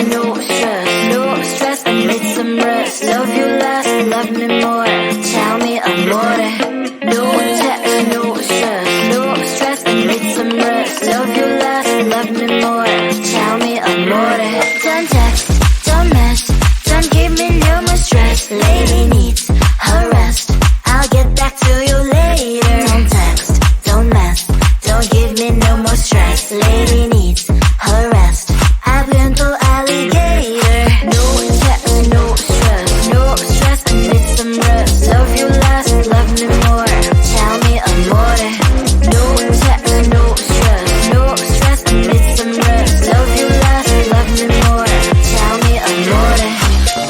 no stress, no stress, I need some rest. Love you less, love me more. Tell me amore. No text, no stress, no stress, I need some rest. Love you less, love me more. Tell me amore. Don't text, don't mess, don't give me no more stress. Lady needs her rest. I'll get back to you later. Don't text, don't mess, don't give me no more stress. Lady needs her rest. I've been to alligator. No text, no stress, no stress, I need some rest. Love you less, love me more. Tell me amore. No text, no stress, no stress, I need some rest. Love you less, love me more. Tell me amore.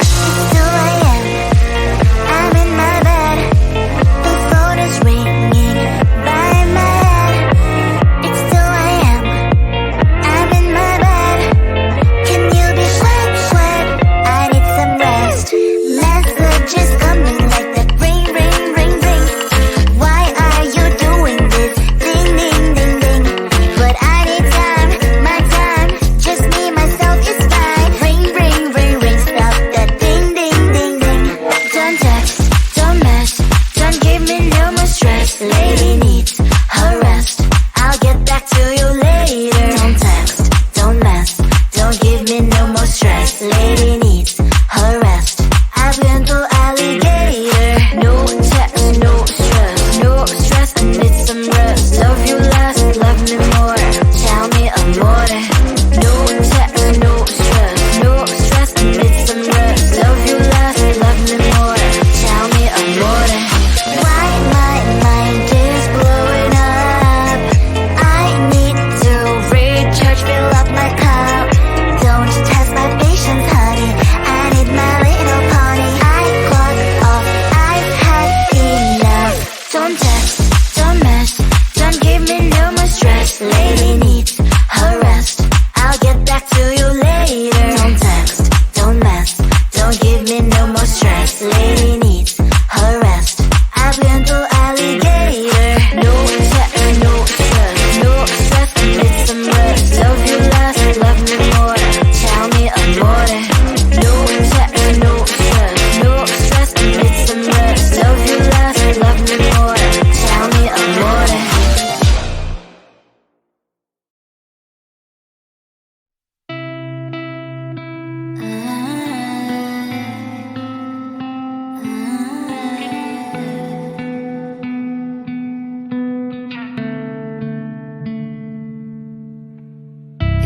It's 2 a.m. I'm in my bed. The phone is ringing by my head. It's 2 a.m. I'm in my bed. Can you be sweat, sweat? I need some rest. Messages coming like that. Ring, ring, ring, ring. Why are you doing this? Ding, ding, ding, ding. But I need time, my time. Just me, myself is fine. Ring, ring, ring, ring. Stop that ding, ding, ding, ding. Don't text, don't mess, don't give me no more stress. Lady needs her rest. I'll get back to you later. Don't text, don't mess, don't give me no more stress. Lady needs her rest. I've been to alligator. No text, no stress, no stress, I need some rest. Love you less, love me more. Tell me amore. No text, no stress, no stress, I need some rest. Love you less, love me more. Tell me amore. Why my mind is blowing up? I need to recharge, fill up my cup. Don't test my patience, honey. I need my little pony. I clock off, I've had enough. Don't text, don't mess, don't give me no more stress. Lady needs her rest. I'll get back to you later. Don't text, don't mess, don't give me no more stress. Lady needs her rest. I've been to alligator. No text, no stress, no stress, I need some rest. Love you less, love me more. Tell me amore. No text, no stress, no stress, I need some rest. Love you less, love me more. Tell me amore.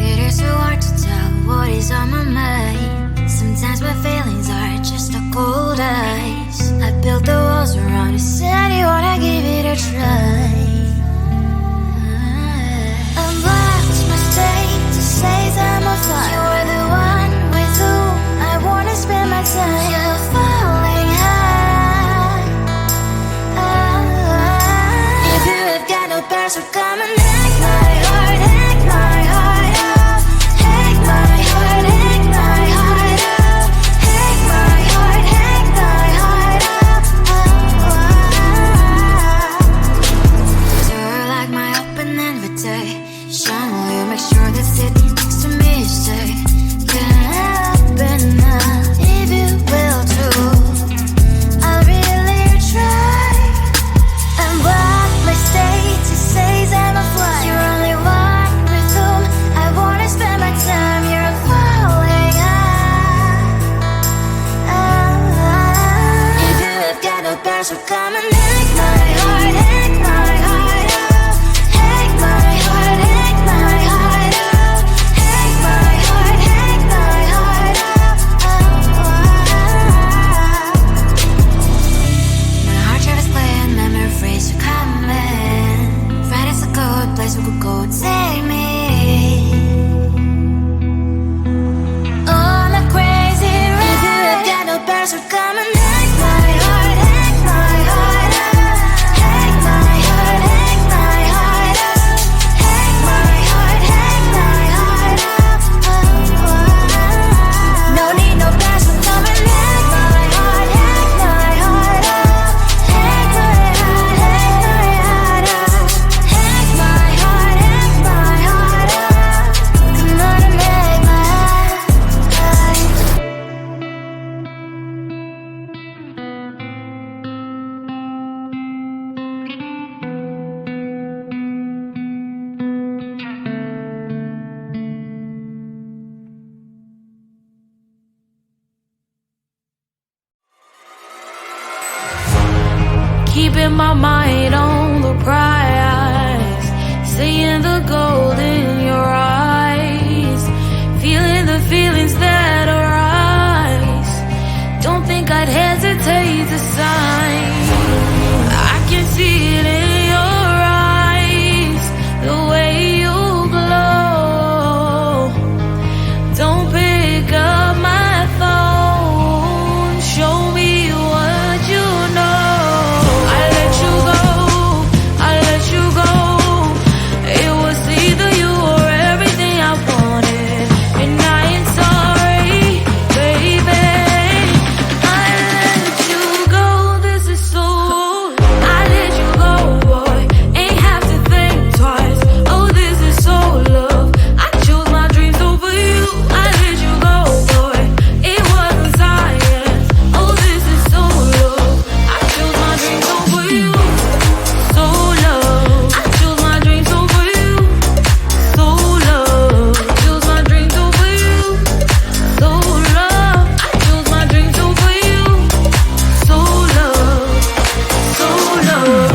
It is so hard to tell what is on my mind. Sometimes my feelings are just a cold ice. I built the walls around it, said you wanna give it a try. I've watched my state to say I'm a fire. You're the one with whom I wanna spend my time. You're falling high. If you have got no past, so come and hack my heart, hack my heart out. Hack my heart, hack my heart out. Hack my heart, hack my heart out. You're like my open invitation. Will you make sure that sitting next to me is safe? Can happen now, if you will too. I'll really try. And what my state to say I'm a fly. You're only one with whom I wanna spend my time. You're falling high. If you have got no past, so come and hack my heart, hack my heart out. Hack my heart, hack my heart out. Hack my heart, hack my heart out. My heart travels clear, memory freeze, you're coming. Right, it's a good place we could go, take me. On a crazy ride. If you have got no past, so come and hack my heart, hack my heart. keeping my mind on the prize, seeing the gold in your eyes, feeling the feelings that arise. Don't think I'd hesitate to sign. I can see it in your eyes, the way you glow. Don't pick up my phone, show me what you know. I let you go, I let you go. It was either you or everything I wanted, and I ain't sorry, baby. I let you go, this is so. I let you go, boy, ain't have to think twice. Oh, this is so love. I chose my dreams over you. I let you go, boy, it wasn't science. Oh, this is so love. I chose my dreams over you. So love. I chose my dreams over you. So love. I chose my dreams over you. So love. I chose my dreams over you. So love. So love.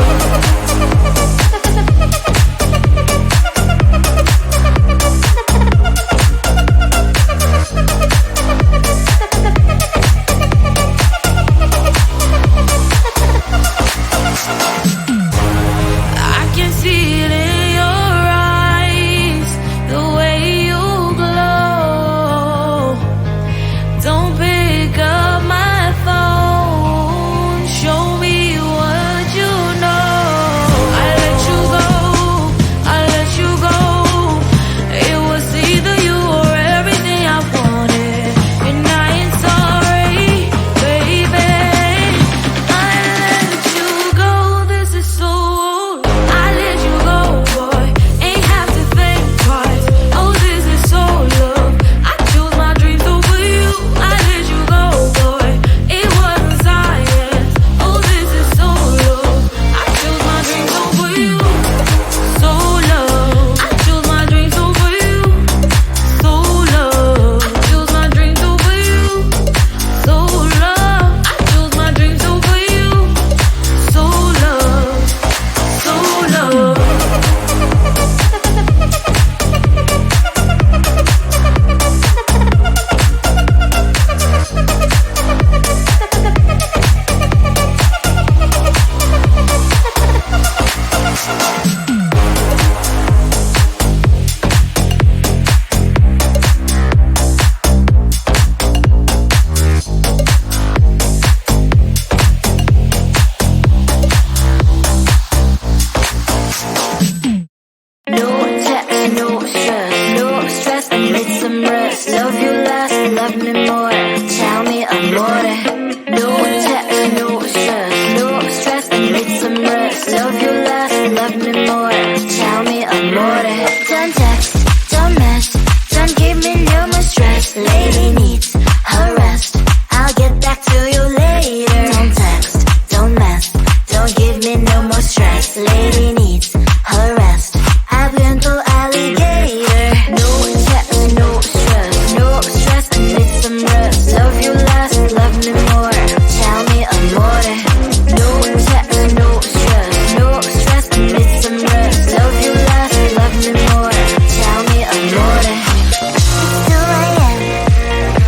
I can see it in your eyes, the way you glow. Don't pick up my phone, show me what you know. I let you go, I let you go. It was either you or everything I wanted, and I ain't sorry, baby. I let you go, this is so. I let you go, boy, ain't have to think twice. Oh, this is so love. I chose my dreams over you. I let you go, boy, it wasn't science. Oh, this is so love. I chose my dreams over you. So love. I chose my dreams over you. So love. I chose my dreams over you. So love. I chose my dreams over you. So love. So love. No text, no stress, no stress, I need some rest. Love you less, love me more, tell me amore. No text, no stress, no stress, I need some rest. Love you less, love me more, tell me amore. Don't text, don't mess, don't give me no more stress. Lady needs her rest, I'll get back to you later. Don't text, don't mess, don't give me no more stress. Lady needs her rest, I've been through alligator. No text, no stress, no stress, I need some rest. Love you less, love me more, tell me amore. No text, no stress, no stress, I need some rest. Love you less, love me more, tell me amore. It's who I am.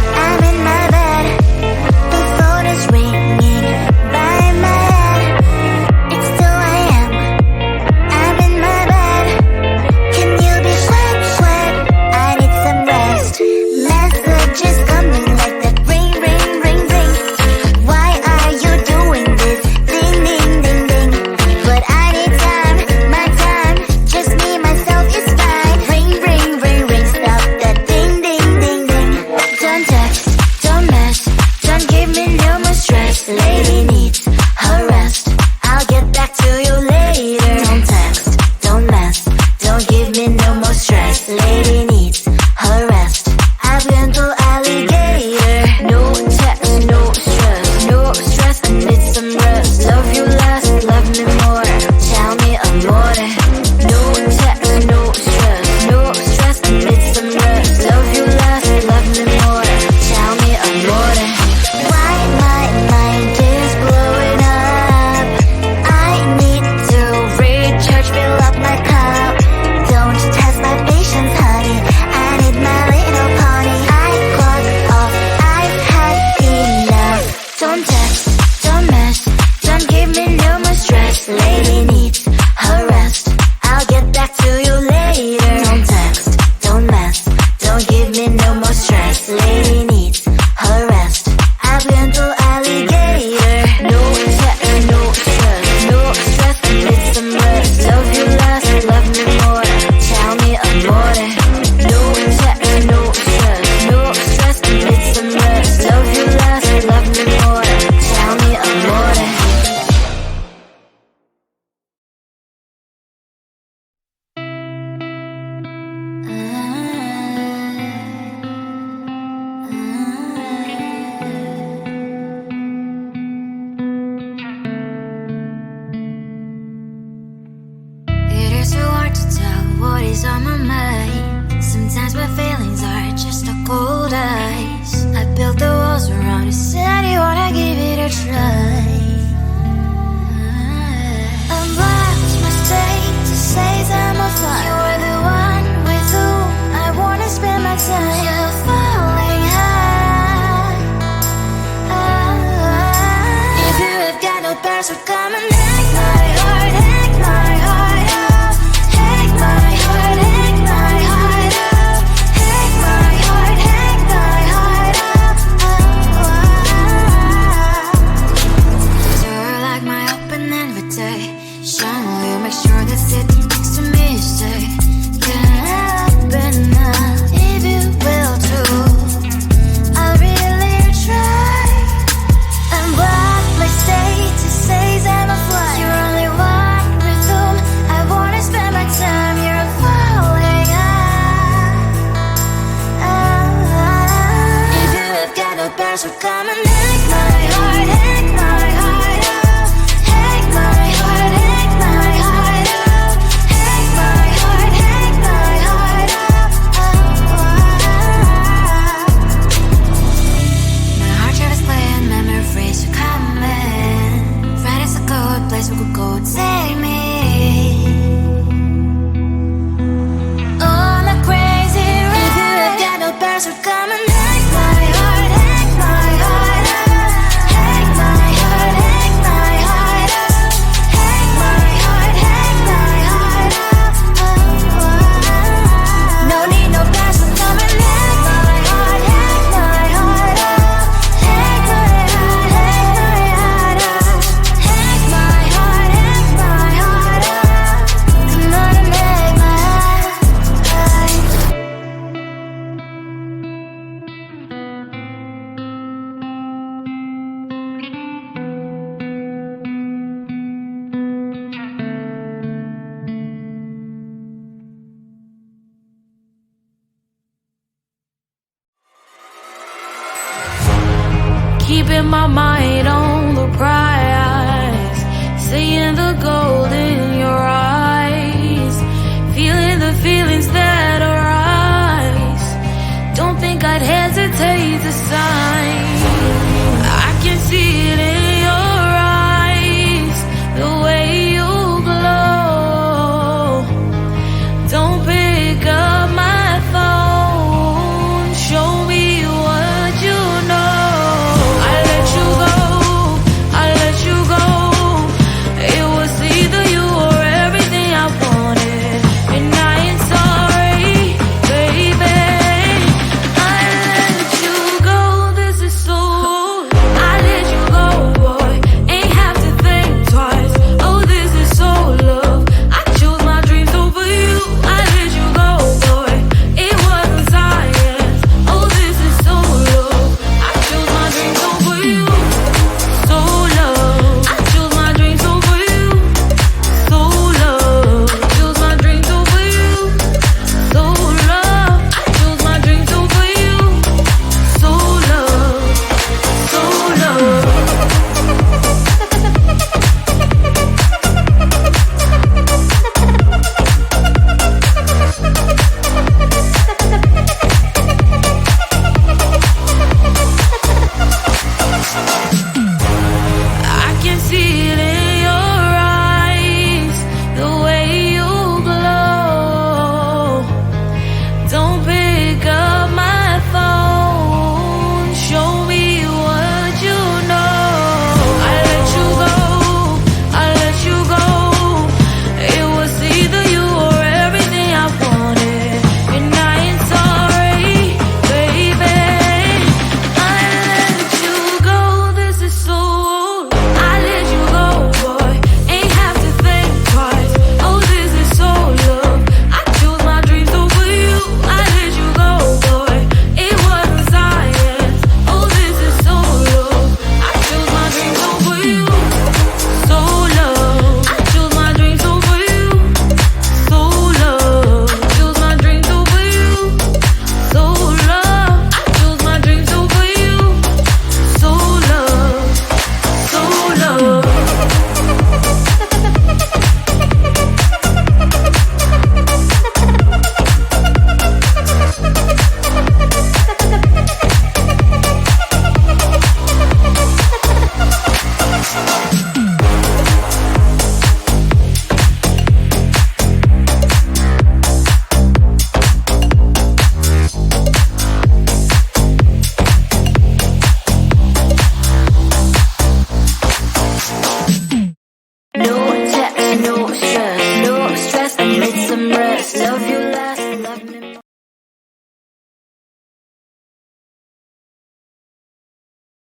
no more stress. Lady needs her rest. I've been to alligator. No text, no stress. No stress, need some rest. Love you last, love me more. Tell me amore. No text, no stress. No stress, need some rest. Love you last, love me more. Tell me amore. It is so hard to tell what is on my mind. Sometimes my feelings are just a cold ice. I built the walls around you, said you wanna give it a try. I'm lost mistake to say I'm a fly. You are the one with whom I wanna spend my time. You're falling high. If you have got no parents, so come and hack my heart, hack my heart out. Hack my heart, hack my heart out. Hack my heart, hack my heart out. You're like my open invitation. Will you make sure that sitting next to me is safe? Can I open up if you will too? I'll really try. And what my state to say I'm a fly. You're only one with whom I wanna spend my time. You're falling high. If you have got no parents, so come and hack my heart, hack my heart out. Hack my heart, hack my heart out. Hack my heart, hack my heart out. My heart travels playing memories are coming. Right as a good place we could go, take me on a crazy ride. If you have got no parents, so come and hack my heart, hack my heart out. Hack my heart, hack my heart out. Hack my heart, hack my heart out. No need no parents, so come and hack my heart, hack my heart out. Hack my heart, hack my heart out. Hack my heart, hack my heart out. Come on and make my heart. Keeping my mind on the prize, seeing the gold in your eyes, feeling the feelings that arise. Don't think I'd hesitate to sign.